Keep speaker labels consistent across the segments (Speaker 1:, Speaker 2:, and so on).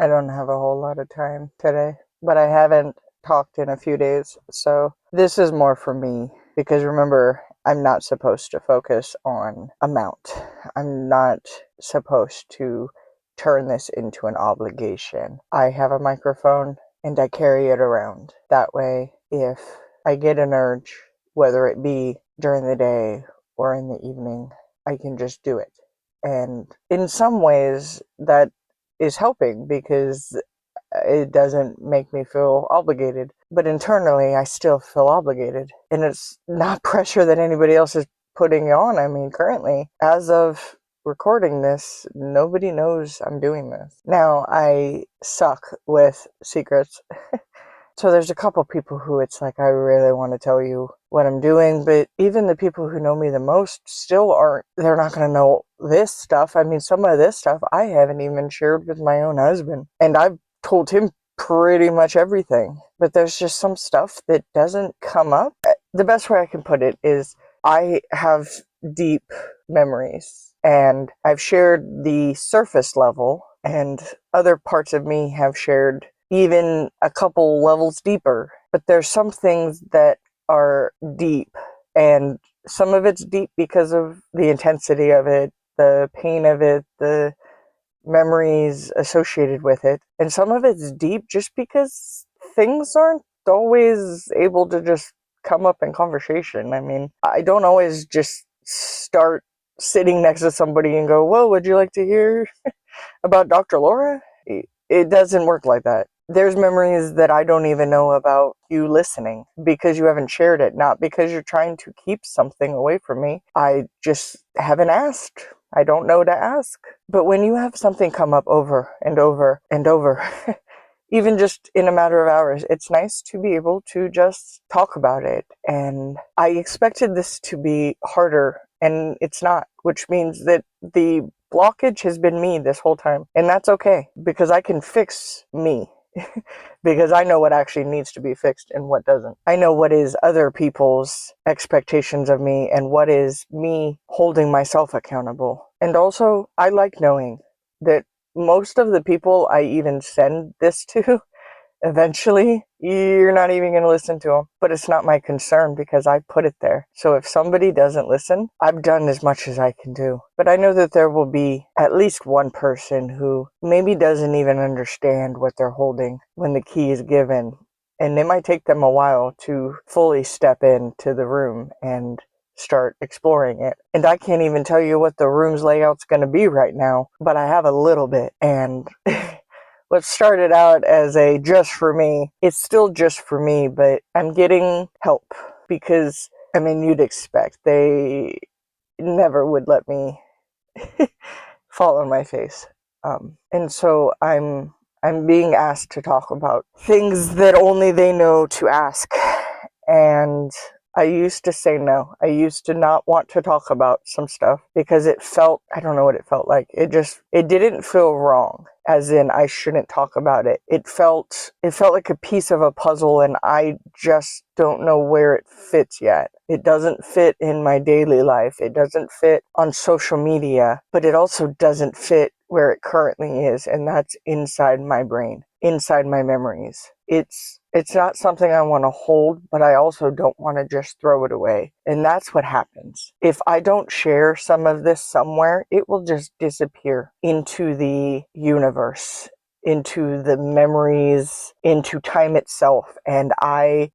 Speaker 1: I don't have a whole lot of time today, but I haven't talked in a few days, so this is more for me because remember, I'm not supposed to focus on amount. I'm not supposed to turn this into an obligation. I have a microphone and I carry it around. That way, if I get an urge, whether it be during the day or in the evening, I can just do it. And in some ways, that is helping because it doesn't make me feel obligated. But internally, I still feel obligated. And it's not pressure that anybody else is putting on. I mean, currently, as of recording this, nobody knows I'm doing this. Now, I suck with secrets. So there's a couple people who it's like, I really want to tell you what I'm doing, but even the people who know me the most still aren't, they're not going to know this stuff. I mean, some of this stuff I haven't even shared with my own husband, and I've told him pretty much everything, but there's just some stuff that doesn't come up. The best way I can put it is I have deep memories, and I've shared the surface level, and other parts of me have shared even a couple levels deeper. But there's some things that are deep, and some of it's deep because of the intensity of it, the pain of it, the memories associated with it. And some of it's deep just because things aren't always able to just come up in conversation. I mean, I don't always just start sitting next to somebody and go, well, would you like to hear about Dr. Laura? It doesn't work like that. There's memories that I don't even know about you listening because you haven't shared it, not because you're trying to keep something away from me. I just haven't asked. I don't know to ask. But when you have something come up over and over and over, even just in a matter of hours, it's nice to be able to just talk about it. And I expected this to be harder, and it's not, which means that the blockage has been me this whole time. And that's okay, because I can fix me. Because I know what actually needs to be fixed and what doesn't. I know what is other people's expectations of me and what is me holding myself accountable. And also, I like knowing that most of the people I even send this to, eventually, you're not even going to listen to them. But it's not my concern because I put it there. So if somebody doesn't listen, I've done as much as I can do. But I know that there will be at least one person who maybe doesn't even understand what they're holding when the key is given. And it might take them a while to fully step into the room and start exploring it. And I can't even tell you what the room's layout's going to be right now, but I have a little bit. And what started out as a just for me, it's still just for me, but I'm getting help because, I mean, you'd expect they never would let me fall on my face. And so I'm being asked to talk about things that only they know to ask. And I used to say no. I used to not want to talk about some stuff because it felt, I don't know what it felt like. It didn't feel wrong, as in I shouldn't talk about it. It felt like a piece of a puzzle and I just don't know where it fits yet. It doesn't fit in my daily life. It doesn't fit on social media, but it also doesn't fit where it currently is, and that's inside my brain, inside my memories. It's not something I want to hold, but I also don't want to just throw it away. And that's what happens. If I don't share some of this somewhere, it will just disappear into the universe, into the memories, into time itself. And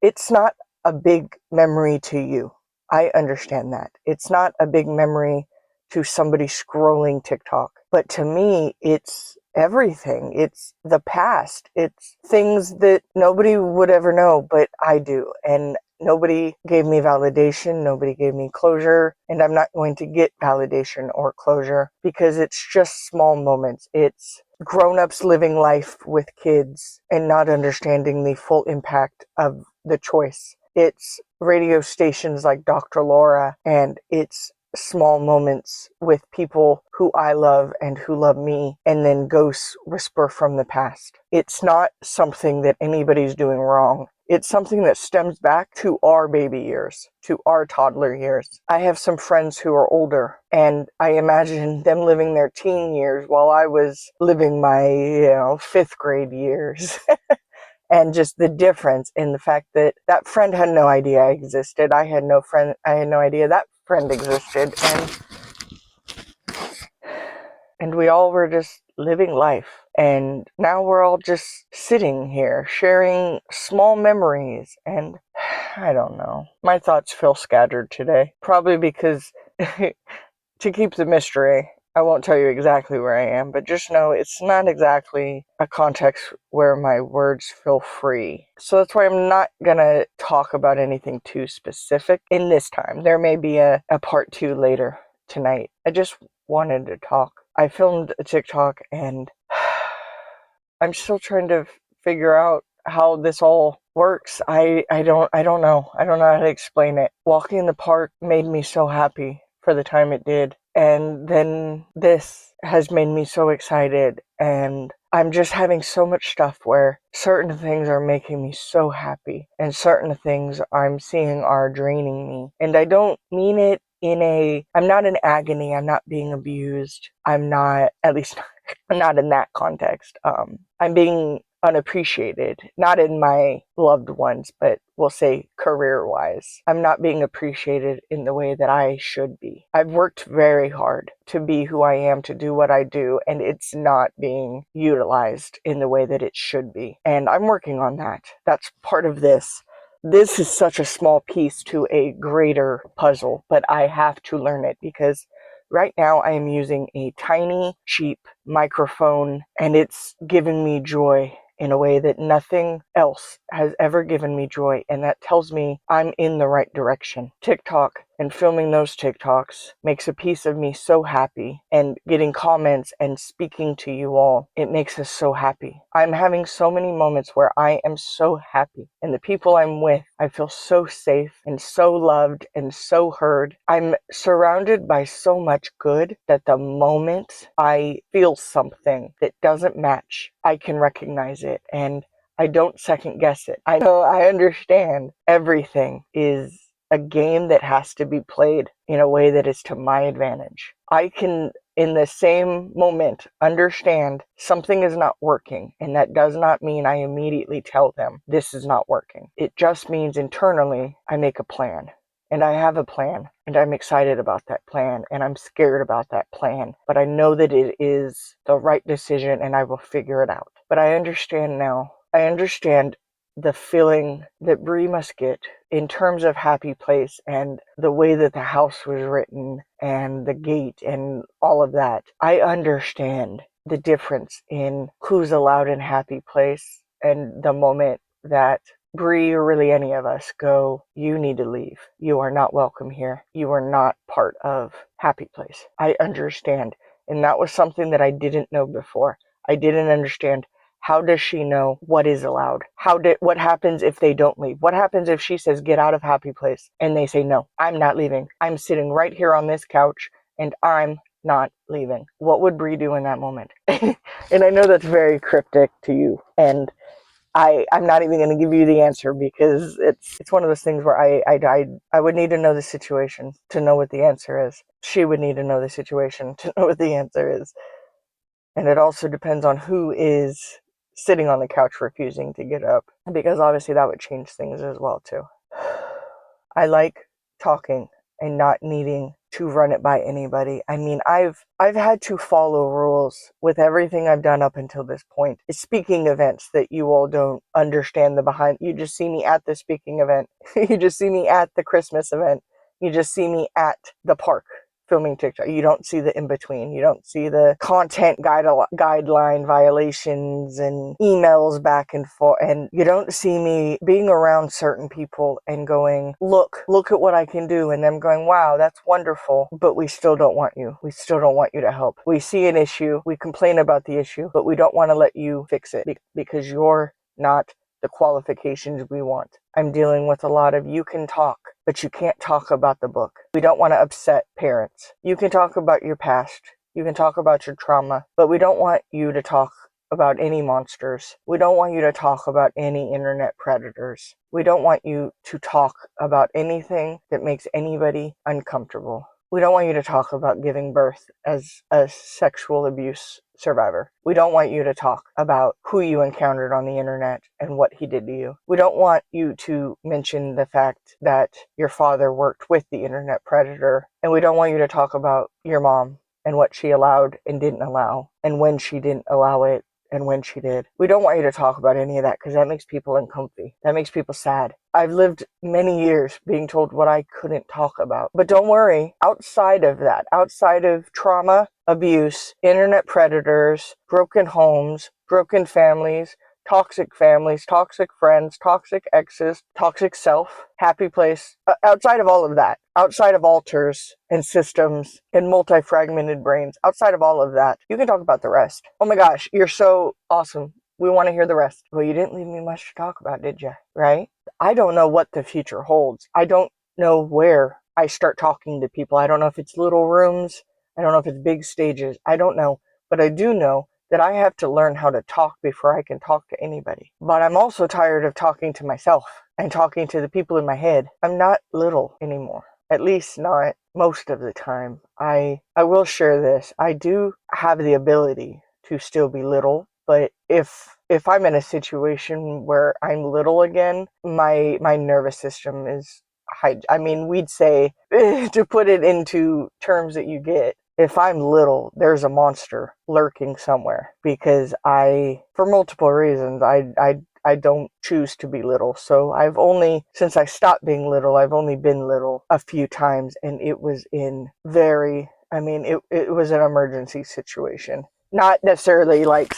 Speaker 1: it's not a big memory to you. I understand that. It's not a big memory to somebody scrolling TikTok. But to me, it's everything. It's the past. It's things that nobody would ever know, but I do. And nobody gave me validation. Nobody gave me closure. And I'm not going to get validation or closure because it's just small moments. It's grown-ups living life with kids and not understanding the full impact of the choice. It's radio stations like Dr. Laura, and it's small moments with people who I love and who love me, and then ghosts whisper from the past. It's not something that anybody's doing wrong. It's something that stems back to our baby years, to our toddler years. I have some friends who are older, and I imagine them living their teen years while I was living my, fifth grade years. And just the difference in the fact that that friend had no idea I existed. I had no idea that friend existed. And we all were just living life. And now we're all just sitting here, sharing small memories. And I don't know. My thoughts feel scattered today. Probably because, to keep the mystery, I won't tell you exactly where I am, but just know it's not exactly a context where my words feel free. So that's why I'm not gonna talk about anything too specific in this time. There may be a part 2 later tonight. I just wanted to talk. I filmed a TikTok and I'm still trying to figure out how this all works. I don't know. I don't know how to explain it. Walking in the park made me so happy for the time it did. And then this has made me so excited. And I'm just having so much stuff where certain things are making me so happy. And certain things I'm seeing are draining me. And I don't mean it I'm not in agony. I'm not being abused. I'm not, at least not in that context. I'm being unappreciated, not in my loved ones, but we'll say career-wise. I'm not being appreciated in the way that I should be. I've worked very hard to be who I am, to do what I do, and it's not being utilized in the way that it should be. And I'm working on that. That's part of this. This is such a small piece to a greater puzzle, but I have to learn it because right now I am using a tiny, cheap microphone, and it's giving me joy in a way that nothing else has ever given me joy, and that tells me I'm in the right direction. TikTok and filming those TikToks makes a piece of me so happy, and getting comments and speaking to you all, it makes us so happy. I'm having so many moments where I am so happy, and the people I'm with, I feel so safe and so loved and so heard. I'm surrounded by so much good that the moment I feel something that doesn't match, I can recognize it, and I don't second guess it. I know, I understand everything is a game that has to be played in a way that is to my advantage. I can, in the same moment, understand something is not working, and that does not mean I immediately tell them this is not working. It just means internally I make a plan. And I have a plan, and I'm excited about that plan, and I'm scared about that plan, but I know that it is the right decision, and I will figure it out. But I understand now. I understand the feeling that Brie must get in terms of happy place and the way that the house was written and the gate and all of that. I understand the difference in who's allowed in happy place and the moment that Brie, or really any of us, go, you need to leave. You are not welcome here. You are not part of happy place. I understand. And that was something that I didn't know before. I didn't understand. How does she know what is allowed? What happens if they don't leave? What happens if she says, get out of happy place, and they say, no, I'm not leaving. I'm sitting right here on this couch, and I'm not leaving. What would Brie do in that moment? And I know that's very cryptic to you, and I'm not even going to give you the answer because it's one of those things where I would need to know the situation to know what the answer is. She would need to know the situation to know what the answer is. And it also depends on who is sitting on the couch refusing to get up, because obviously that would change things as well too. I like talking and not needing to run it by anybody. I mean, I've had to follow rules with everything I've done up until this point. It's speaking events that you all don't understand the behind. You just see me at the speaking event. You just see me at the Christmas event. You just see me at the park filming TikTok. You don't see the in-between. You don't see the content guideline violations and emails back and forth. And you don't see me being around certain people and going, look at what I can do. And them going, wow, that's wonderful. But we still don't want you. We still don't want you to help. We see an issue. We complain about the issue, but we don't want to let you fix it because you're not the qualifications we want. I'm dealing with a lot of you can talk, but you can't talk about the book. We don't want to upset parents. You can talk about your past. You can talk about your trauma, but we don't want you to talk about any monsters. We don't want you to talk about any internet predators. We don't want you to talk about anything that makes anybody uncomfortable. We don't want you to talk about giving birth as a sexual abuse survivor. We don't want you to talk about who you encountered on the internet and what he did to you. We don't want you to mention the fact that your father worked with the internet predator. And we don't want you to talk about your mom and what she allowed and didn't allow, and when she didn't allow it and when she did. We don't want you to talk about any of that because that makes people uncomfy. That makes people sad. I've lived many years being told what I couldn't talk about. But don't worry, outside of that, outside of trauma, abuse, internet predators, broken homes, broken families, toxic friends, toxic exes, toxic self, happy place. Outside of all of that, outside of altars and systems and multi-fragmented brains, outside of all of that, you can talk about the rest. Oh my gosh, you're so awesome. We want to hear the rest. Well, you didn't leave me much to talk about, did you? Right? I don't know what the future holds. I don't know where I start talking to people. I don't know if it's little rooms. I don't know if it's big stages. I don't know. But I do know that I have to learn how to talk before I can talk to anybody. But I'm also tired of talking to myself and talking to the people in my head. I'm not little anymore. At least not most of the time. I will share this. I do have the ability to still be little, but if I'm in a situation where I'm little again, my nervous system is high. I mean, we'd say, to put it into terms that you get, if I'm little, there's a monster lurking somewhere because for multiple reasons, I don't choose to be little. So since I stopped being little, I've only been little a few times, and it was it was an emergency situation. Not necessarily like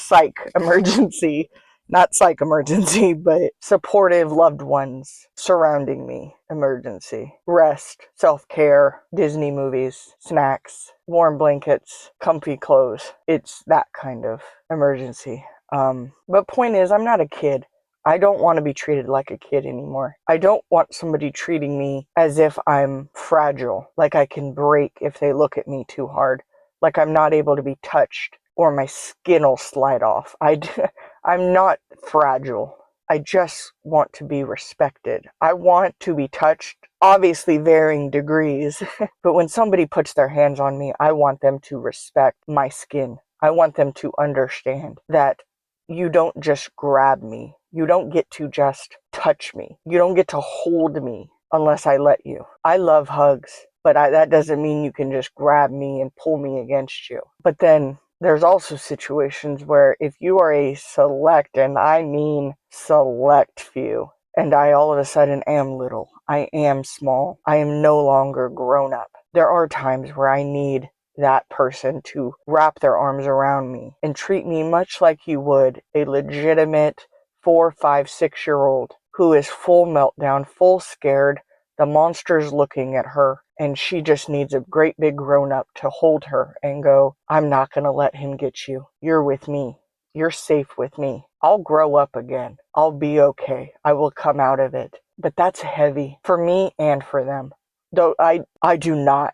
Speaker 1: not psych emergency, but supportive loved ones surrounding me emergency. Rest, self-care, Disney movies, snacks, warm blankets, comfy clothes. It's that kind of emergency. But point is, I'm not a kid. I don't want to be treated like a kid anymore. I don't want somebody treating me as if I'm fragile, like I can break if they look at me too hard, like I'm not able to be touched, or my skin will slide off. I'm not fragile. I just want to be respected. I want to be touched, obviously varying degrees, but when somebody puts their hands on me, I want them to respect my skin. I want them to understand that you don't just grab me. You don't get to just touch me. You don't get to hold me unless I let you. I love hugs, but that doesn't mean you can just grab me and pull me against you. But then there's also situations where if you are a select, and I mean select few, and I all of a sudden am little, I am small, I am no longer grown up, there are times where I need that person to wrap their arms around me and treat me much like you would a legitimate 4, 5, 6-year-old who is full meltdown, full scared, the monster's looking at her, and she just needs a great big grown-up to hold her and go, I'm not going to let him get you. You're with me. You're safe with me. I'll grow up again. I'll be okay. I will come out of it. But that's heavy for me and for them. Though I do not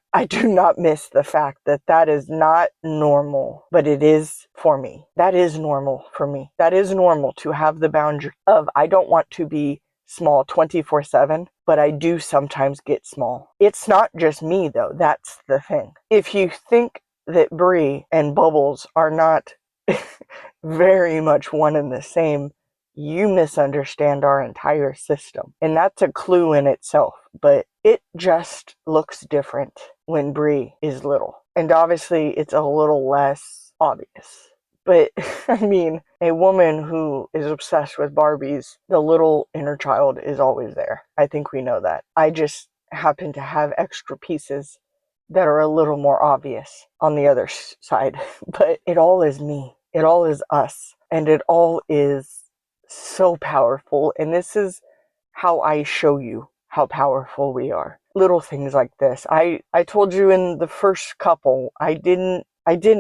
Speaker 1: miss the fact that is not normal, but it is for me. That is normal for me. That is normal to have the boundary of I don't want to be small 24/7, but I do sometimes get small. It's not just me though, that's the thing. If you think that Brie and Bubbles are not very much one and the same, you misunderstand our entire system. And that's a clue in itself, but it just looks different when Brie is little. And obviously it's a little less obvious. But, I mean, a woman who is obsessed with Barbies, the little inner child is always there. I think we know that. I just happen to have extra pieces that are a little more obvious on the other side. But it all is me. It all is us. And it all is so powerful. And this is how I show you how powerful we are. Little things like this. I told you in the first couple, I didn't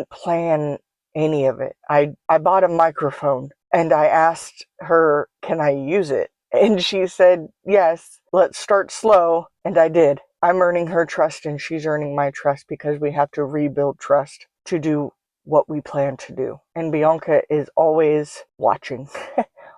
Speaker 1: plan any of it. I bought a microphone and I asked her, can I use it? And she said, yes, let's start slow. And I did. I'm earning her trust and she's earning my trust because we have to rebuild trust to do what we plan to do. And Bianca is always watching,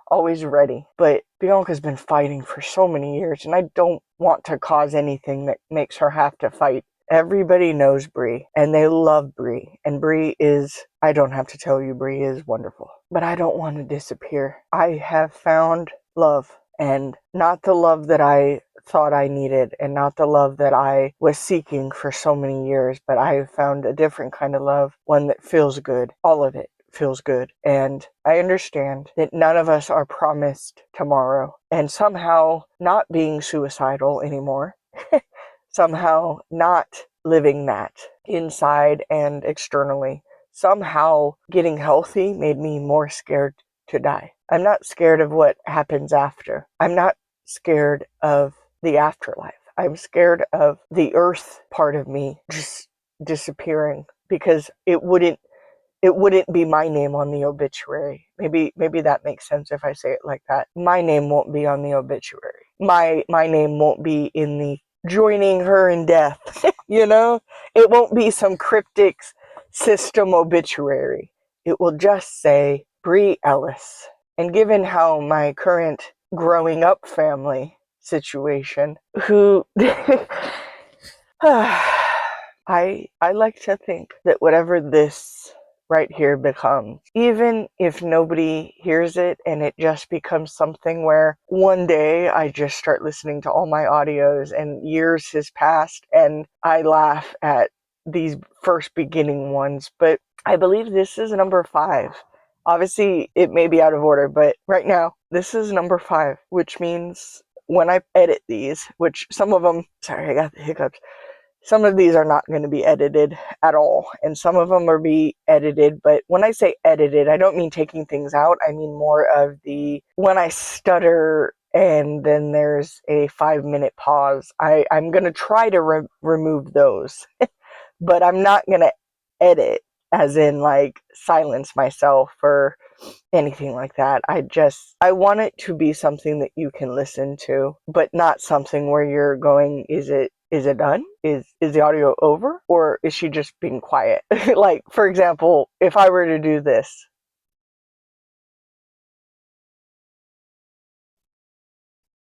Speaker 1: always ready. But Bianca's been fighting for so many years, and I don't want to cause anything that makes her have to fight. Everybody knows Brie, and they love Brie. And Brie is, I don't have to tell you, Brie is wonderful. But I don't want to disappear. I have found love, and not the love that I thought I needed, and not the love that I was seeking for so many years, but I have found a different kind of love, one that feels good. All of it feels good. And I understand that none of us are promised tomorrow, and somehow not being suicidal anymore, somehow not living that inside and externally, somehow getting healthy made me more scared to die. I'm not scared of what happens after. I'm not scared of the afterlife. I'm scared of the earth part of me just disappearing, because it wouldn't be my name on the obituary. Maybe that makes sense if I say it like that. My name won't be on the obituary. My name won't be in the joining her in death. It won't be some cryptic system obituary. It will just say Brie Ellis. And given how my current growing up family situation, who I like to think that whatever this right here becomes, even if nobody hears it and it just becomes something where one day I just start listening to all my audios and years has passed and I laugh at these first beginning ones, but I believe this is number 5. Obviously, it may be out of order, but right now, this is number 5, which means when I edit these, which some of them, sorry, I got the hiccups, some of these are not going to be edited at all, and some of them are be edited, but when I say edited, I don't mean taking things out, I mean more of the, when I stutter and then there's a 5-minute pause, I'm going to try to remove those, but I'm not going to edit, as in like silence myself or anything like that. I want it to be something that you can listen to, but not something where you're going, is it done? Is the audio over? Or is she just being quiet? Like, for example, if I were to do this,